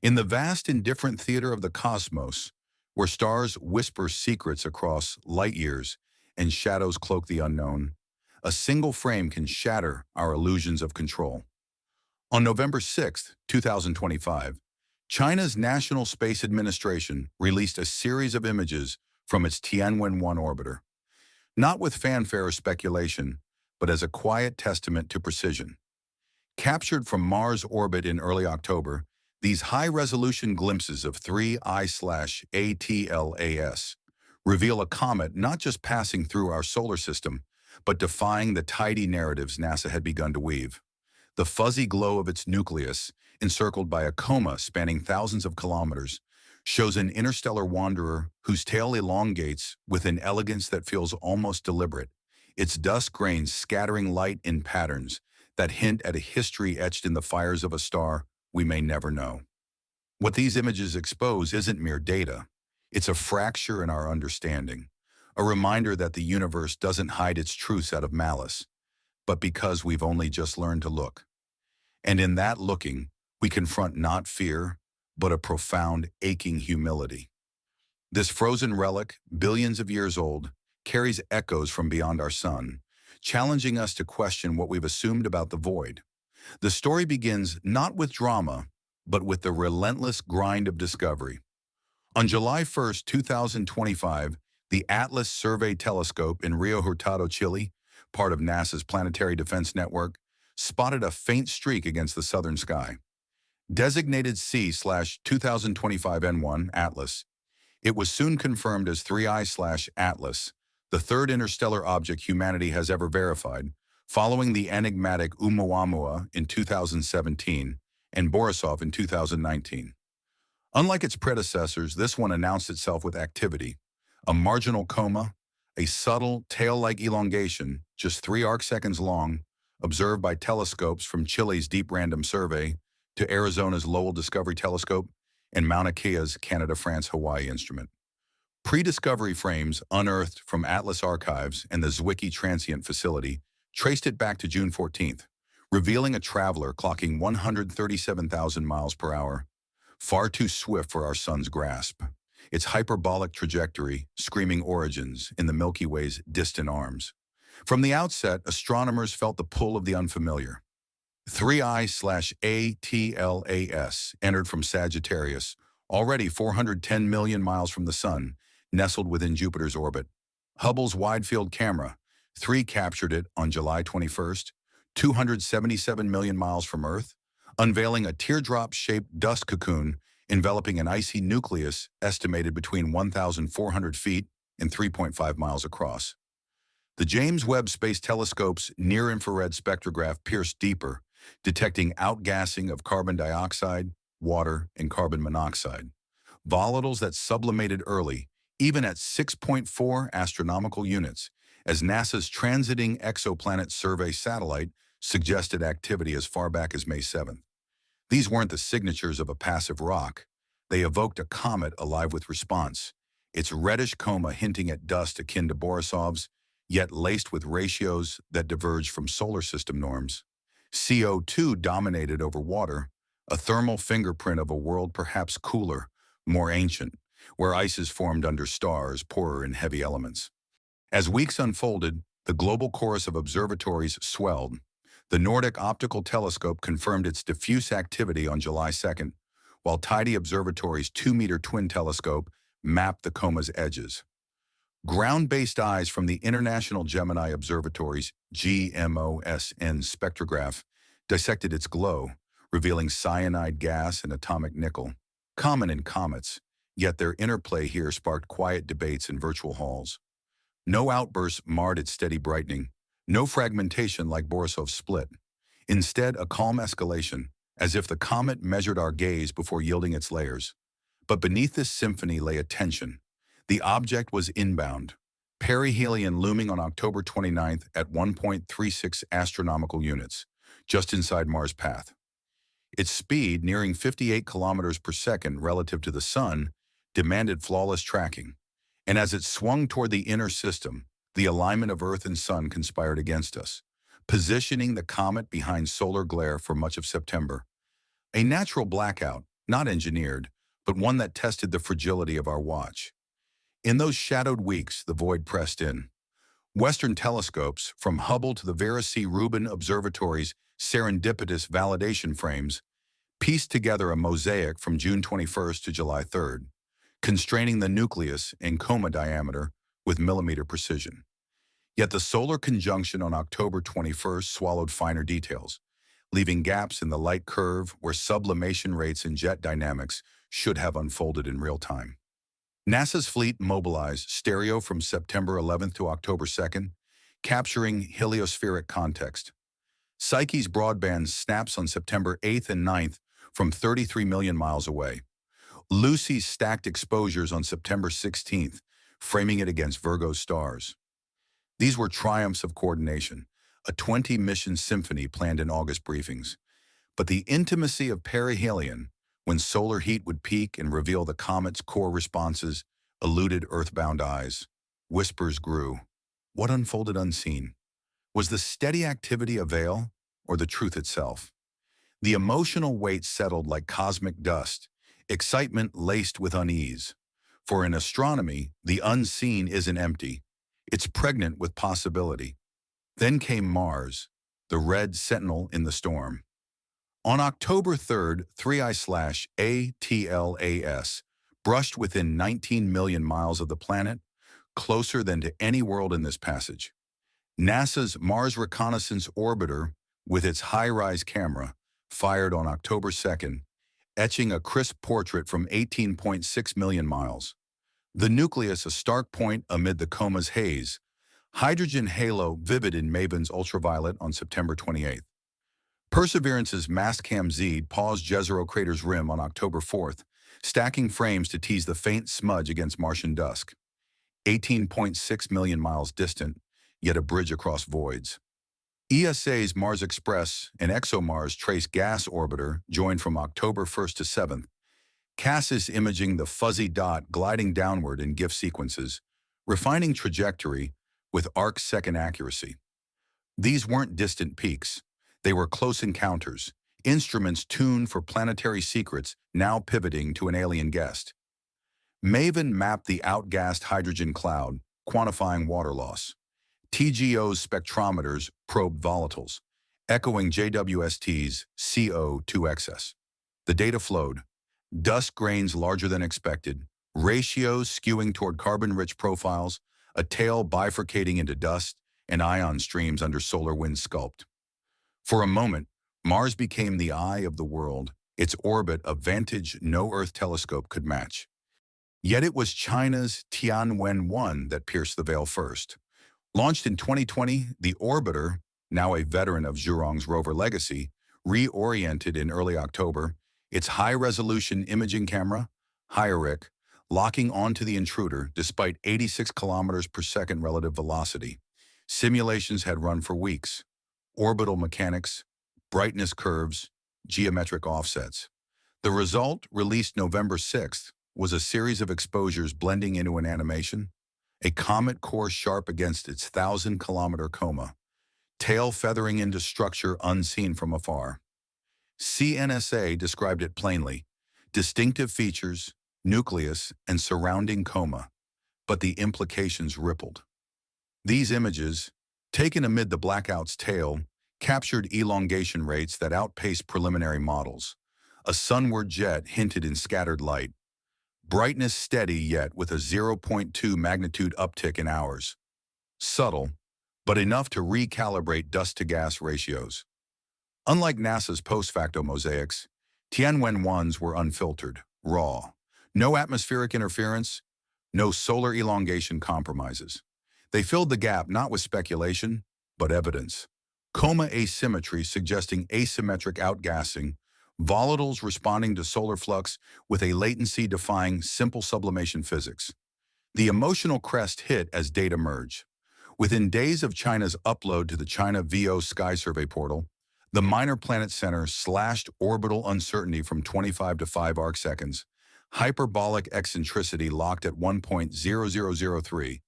In the vast indifferent theater of the cosmos, where stars whisper secrets across light years and shadows cloak the unknown, a single frame can shatter our illusions of control. On November 6, 2025, China's National Space Administration released a series of images from its Tianwen-1 orbiter, not with fanfare or speculation, but as a quiet testament to precision. Captured from Mars orbit in early October, these high-resolution glimpses of 3I/ATLAS reveal a comet not just passing through our solar system, but defying the tidy narratives NASA had begun to weave. The fuzzy glow of its nucleus, encircled by a coma spanning thousands of kilometers, shows an interstellar wanderer whose tail elongates with an elegance that feels almost deliberate, its dust grains scattering light in patterns that hint at a history etched in the fires of a star we may never know. What these images expose isn't mere data. It's a fracture in our understanding, a reminder that the universe doesn't hide its truths out of malice, but because we've only just learned to look. And in that looking, we confront not fear, but a profound, aching humility. This frozen relic, billions of years old, carries echoes from beyond our sun, challenging us to question what we've assumed about the void. The story begins not with drama, but with the relentless grind of discovery. On July 1, 2025, the Atlas Survey Telescope in Rio Hurtado, Chile, part of NASA's Planetary Defense Network, spotted a faint streak against the southern sky. Designated C/2025N1 Atlas, it was soon confirmed as 3I/Atlas, the third interstellar object humanity has ever verified, following the enigmatic Oumuamua in 2017 and Borisov in 2019. Unlike its predecessors, this one announced itself with activity: a marginal coma, a subtle tail-like elongation, just 3 arcseconds long, observed by telescopes from Chile's Deep Random Survey to Arizona's Lowell Discovery Telescope and Mauna Kea's Canada-France-Hawaii instrument. Pre-discovery frames unearthed from Atlas archives and the Zwicky Transient Facility traced it back to June 14th, revealing a traveler clocking 137,000 miles per hour, far too swift for our sun's grasp. Its hyperbolic trajectory, screaming origins in the Milky Way's distant arms. From the outset, astronomers felt the pull of the unfamiliar. 3I/ATLAS entered from Sagittarius, already 410 million miles from the Sun, nestled within Jupiter's orbit. Hubble's wide-field camera, 3 captured it on July 21st, 277 million miles from Earth, unveiling a teardrop-shaped dust cocoon enveloping an icy nucleus estimated between 1,400 feet and 3.5 miles across. The James Webb Space Telescope's near-infrared spectrograph pierced deeper, detecting outgassing of carbon dioxide, water, and carbon monoxide, volatiles that sublimated early, even at 6.4 astronomical units, as NASA's Transiting Exoplanet Survey satellite suggested activity as far back as May 7th. These weren't the signatures of a passive rock. They evoked a comet alive with response, its reddish coma hinting at dust akin to Borisov's, yet laced with ratios that diverged from solar system norms. CO2 dominated over water, a thermal fingerprint of a world perhaps cooler, more ancient, where ices formed under stars poorer in heavy elements. As weeks unfolded, the global chorus of observatories swelled. The Nordic Optical Telescope confirmed its diffuse activity on July 2nd, while Tidy Observatory's 2-meter twin telescope mapped the coma's edges. Ground-based eyes from the International Gemini Observatory's GMOSN spectrograph dissected its glow, revealing cyanide gas and atomic nickel, common in comets, yet their interplay here sparked quiet debates in virtual halls. No outbursts marred its steady brightening, no fragmentation like Borisov's split. Instead, a calm escalation, as if the comet measured our gaze before yielding its layers. But beneath this symphony lay a tension. The object was inbound, perihelion looming on October 29th at 1.36 astronomical units, just inside Mars' path. Its speed, nearing 58 kilometers per second relative to the Sun, demanded flawless tracking. And as it swung toward the inner system, the alignment of Earth and Sun conspired against us, positioning the comet behind solar glare for much of September. A natural blackout, not engineered, but one that tested the fragility of our watch. In those shadowed weeks, the void pressed in. Western telescopes, from Hubble to the Vera C. Rubin Observatory's serendipitous validation frames, pieced together a mosaic from June 21st to July 3rd, constraining the nucleus in coma diameter with millimeter precision. Yet the solar conjunction on October 21st swallowed finer details, leaving gaps in the light curve where sublimation rates and jet dynamics should have unfolded in real time. NASA's fleet mobilized stereo from September 11th to October 2nd, capturing heliospheric context. Psyche's broadband snaps on September 8th and 9th from 33 million miles away. Lucy's stacked exposures on September 16th, framing it against Virgo's stars. These were triumphs of coordination, a 20-mission symphony planned in August briefings. But the intimacy of perihelion, when solar heat would peak and reveal the comet's core responses, eluded earthbound eyes. Whispers grew. What unfolded unseen? Was the steady activity a veil, or the truth itself? The emotional weight settled like cosmic dust, excitement laced with unease. For in astronomy, the unseen isn't empty. It's pregnant with possibility. Then came Mars, the red sentinel in the storm. On October 3rd, 3I/ATLAS brushed within 19 million miles of the planet, closer than to any world in this passage. NASA's Mars Reconnaissance Orbiter, with its high-rise camera, fired on October 2nd, etching a crisp portrait from 18.6 million miles. The nucleus a stark point amid the coma's haze, hydrogen halo vivid in Maven's ultraviolet on September 28th. Perseverance's Mastcam Z paused Jezero crater's rim on October 4th, stacking frames to tease the faint smudge against Martian dusk. 18.6 million miles distant, yet a bridge across voids. ESA's Mars Express and ExoMars Trace Gas Orbiter joined from October 1st to 7th, CASIS imaging the fuzzy dot gliding downward in GIF sequences, refining trajectory with arc-second accuracy. These weren't distant peaks. They were close encounters, instruments tuned for planetary secrets now pivoting to an alien guest. Maven mapped the outgassed hydrogen cloud, quantifying water loss. TGO's spectrometers probed volatiles, echoing JWST's CO2 excess. The data flowed. Dust grains larger than expected, ratios skewing toward carbon-rich profiles, a tail bifurcating into dust, and ion streams under solar wind sculpt. For a moment, Mars became the eye of the world, its orbit a vantage no Earth telescope could match. Yet it was China's Tianwen-1 that pierced the veil first. Launched in 2020, the orbiter, now a veteran of Zhurong's rover legacy, reoriented in early October, its high-resolution imaging camera, HIRIC, locking onto the intruder despite 86 kilometers per second relative velocity. Simulations had run for weeks. Orbital mechanics, brightness curves, geometric offsets. The result, released November 6th, was a series of exposures blending into an animation, a comet core sharp against its 1,000-kilometer coma, tail feathering into structure unseen from afar. CNSA described it plainly: distinctive features, nucleus, and surrounding coma, but the implications rippled. These images, taken amid the blackout's tail, captured elongation rates that outpaced preliminary models. A sunward jet hinted in scattered light. Brightness steady yet with a 0.2 magnitude uptick in hours. Subtle, but enough to recalibrate dust-to-gas ratios. Unlike NASA's post-facto mosaics, Tianwen-1s were unfiltered, raw. No atmospheric interference, no solar elongation compromises. They filled the gap not with speculation, but evidence. Coma asymmetry suggesting asymmetric outgassing, volatiles responding to solar flux with a latency-defying simple sublimation physics. The emotional crest hit as data merged. Within days of China's upload to the China VO Sky Survey portal, the Minor Planet Center slashed orbital uncertainty from 25 to 5 arcseconds, hyperbolic eccentricity locked at 1.0003,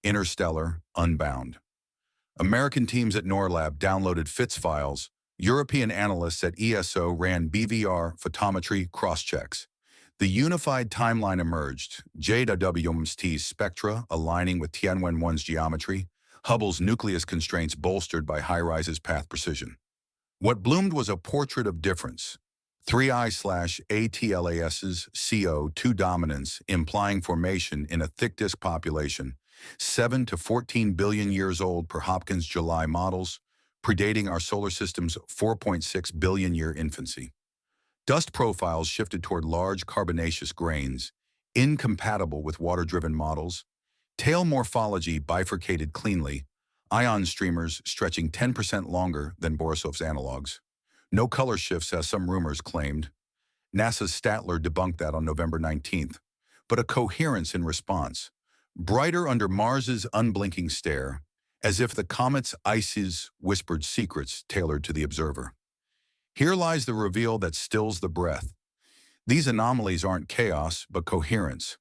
interstellar, unbound. American teams at NORLAB downloaded FITS files, European analysts at ESO ran BVR photometry cross-checks. The unified timeline emerged, JWMT's spectra aligning with Tianwen-1's geometry, Hubble's nucleus constraints bolstered by HiRISE's path precision. What bloomed was a portrait of difference. 3I/ATLAS's CO2 dominance implying formation in a thick disk population, 7 to 14 billion years old per Hopkins July models, predating our solar system's 4.6 billion year infancy. Dust profiles shifted toward large carbonaceous grains, incompatible with water-driven models. Tail morphology bifurcated cleanly, ion streamers stretching 10% longer than Borisov's analogs. No color shifts, as some rumors claimed. NASA's Statler debunked that on November 19th, but a coherence in response. Brighter under Mars's unblinking stare, as if the comet's ices whispered secrets tailored to the observer. Here lies the reveal that stills the breath. These anomalies aren't chaos, but coherence.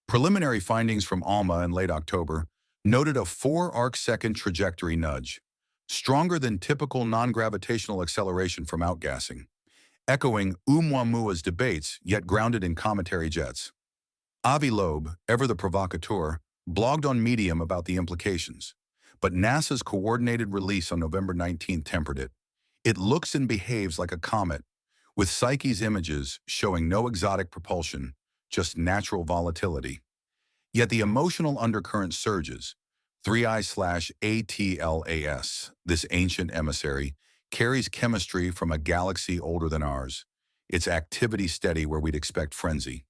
Preliminary findings from ALMA in late October noted a 4 arcsecond trajectory nudge, stronger than typical non-gravitational acceleration from outgassing, echoing Oumuamua's debates, yet grounded in cometary jets. Avi Loeb, ever the provocateur, blogged on Medium about the implications, but NASA's coordinated release on November 19 tempered it. It looks and behaves like a comet, with Psyche's images showing no exotic propulsion, just natural volatility. Yet the emotional undercurrent surges. 3I/ATLAS, this ancient emissary, carries chemistry from a galaxy older than ours, its activity steady where we'd expect frenzy.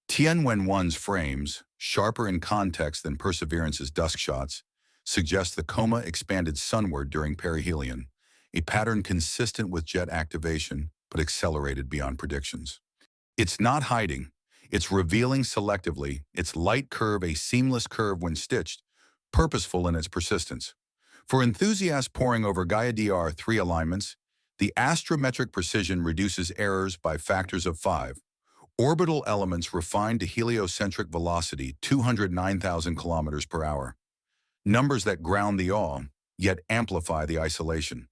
Tianwen-1's frames, sharper in context than Perseverance's dusk shots, suggest the coma expanded sunward during perihelion, a pattern consistent with jet activation but accelerated beyond predictions. It's not hiding. It's revealing selectively, its light curve a seamless curve when stitched, purposeful in its persistence. For enthusiasts poring over Gaia DR3 alignments, the astrometric precision reduces errors by factors of 5. Orbital elements refined to heliocentric velocity 209,000 kilometers per hour. Numbers that ground the awe, yet amplify the isolation.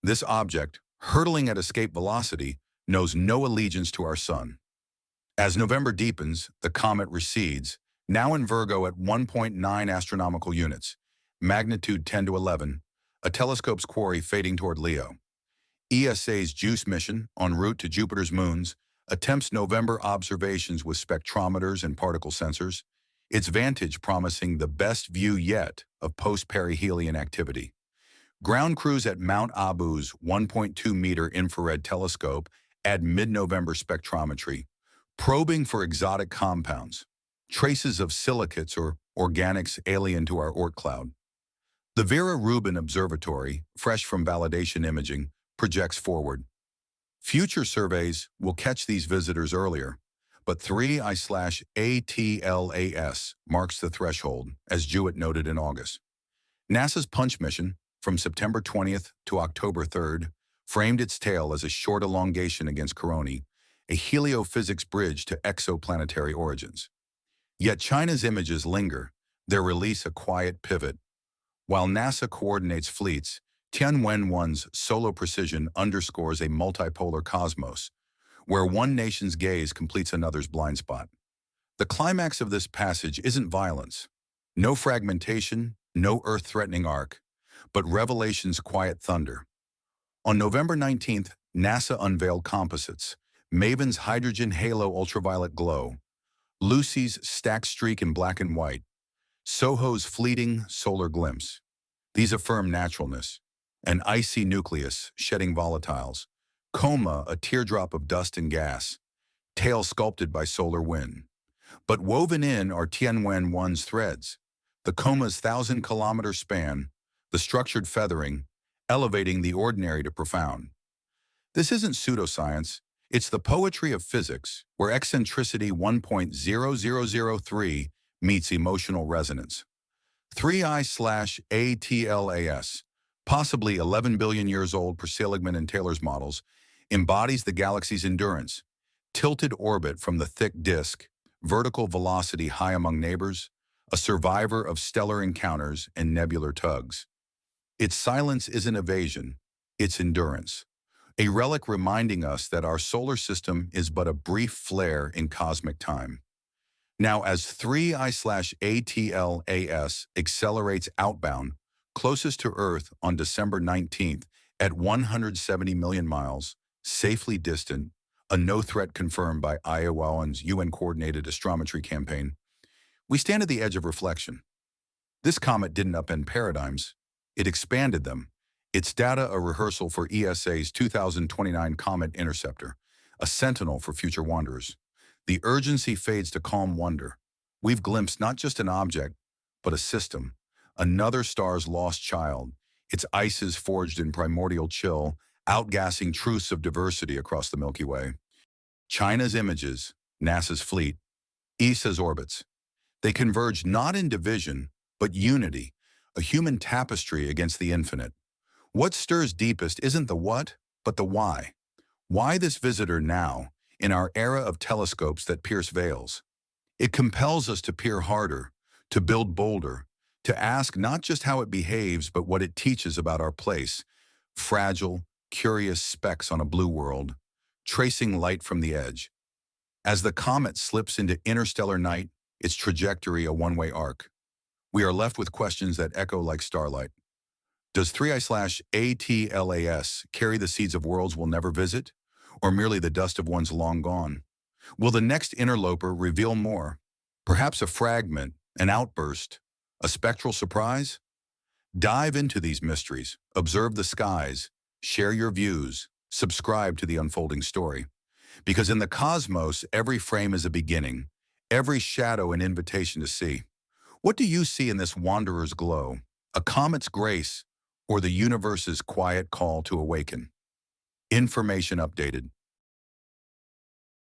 This object, hurtling at escape velocity, knows no allegiance to our sun. As November deepens, the comet recedes, now in Virgo at 1.9 astronomical units, magnitude 10 to 11, a telescope's quarry fading toward Leo. ESA's JUICE mission, en route to Jupiter's moons, attempts November observations with spectrometers and particle sensors, its vantage promising the best view yet of post-perihelion activity. Ground crews at Mount Abu's 1.2-meter infrared telescope add mid-November spectrometry, probing for exotic compounds, traces of silicates or organics alien to our Oort cloud. The Vera Rubin Observatory, fresh from validation imaging, projects forward. Future surveys will catch these visitors earlier, but 3I/ATLAS marks the threshold, as Jewett noted in August. NASA's Punch mission, from September 20th to October 3rd, framed its tail as a short elongation against Coroni, a heliophysics bridge to exoplanetary origins. Yet China's images linger, their release a quiet pivot. While NASA coordinates fleets, Tianwen-1's solo precision underscores a multipolar cosmos, where one nation's gaze completes another's blind spot. The climax of this passage isn't violence, no fragmentation, no Earth-threatening arc, but revelation's quiet thunder. On November 19th, NASA unveiled composites, Maven's hydrogen halo ultraviolet glow, Lucy's stacked streak in black and white, SOHO's fleeting solar glimpse. These affirm naturalness, an icy nucleus shedding volatiles, coma a teardrop of dust and gas, tail sculpted by solar wind. But woven in are Tianwen-1's threads, the coma's 1,000-kilometer span, the structured feathering, elevating the ordinary to profound. This isn't pseudoscience. It's the poetry of physics, where eccentricity 1.0003 meets emotional resonance. 3I/ATLAS, possibly 11 billion years old per Seligman and Taylor's models, embodies the galaxy's endurance, tilted orbit from the thick disk, vertical velocity high among neighbors, a survivor of stellar encounters and nebular tugs. Its silence isn't evasion. its endurance. A relic reminding us that our solar system is but a brief flare in cosmic time. Now, as 3I/ATLAS accelerates outbound, closest to Earth on December 19th at 170 million miles, safely distant, a no-threat confirmed by Iowa's UN-coordinated astrometry campaign, we stand at the edge of reflection. This comet didn't upend paradigms, it expanded them. Its data a rehearsal for ESA's 2029 Comet Interceptor, a sentinel for future wanderers. The urgency fades to calm wonder. We've glimpsed not just an object, but a system, another star's lost child, its ices forged in primordial chill, outgassing truths of diversity across the Milky Way. China's images, NASA's fleet, ESA's orbits, they converge not in division, but unity, a human tapestry against the infinite. What stirs deepest isn't the what, but the why. Why this visitor now, in our era of telescopes that pierce veils? It compels us to peer harder, to build bolder, to ask not just how it behaves, but what it teaches about our place. Fragile, curious specks on a blue world, tracing light from the edge. As the comet slips into interstellar night, its trajectory a one-way arc, we are left with questions that echo like starlight. Does 3I/ATLAS carry the seeds of worlds we'll never visit, or merely the dust of ones long gone? Will the next interloper reveal more? Perhaps a fragment, an outburst, a spectral surprise? Dive into these mysteries, observe the skies, share your views, subscribe to the unfolding story. Because in the cosmos, every frame is a beginning, every shadow an invitation to see. What do you see in this wanderer's glow? A comet's grace, or the universe's quiet call to awaken? Information updated.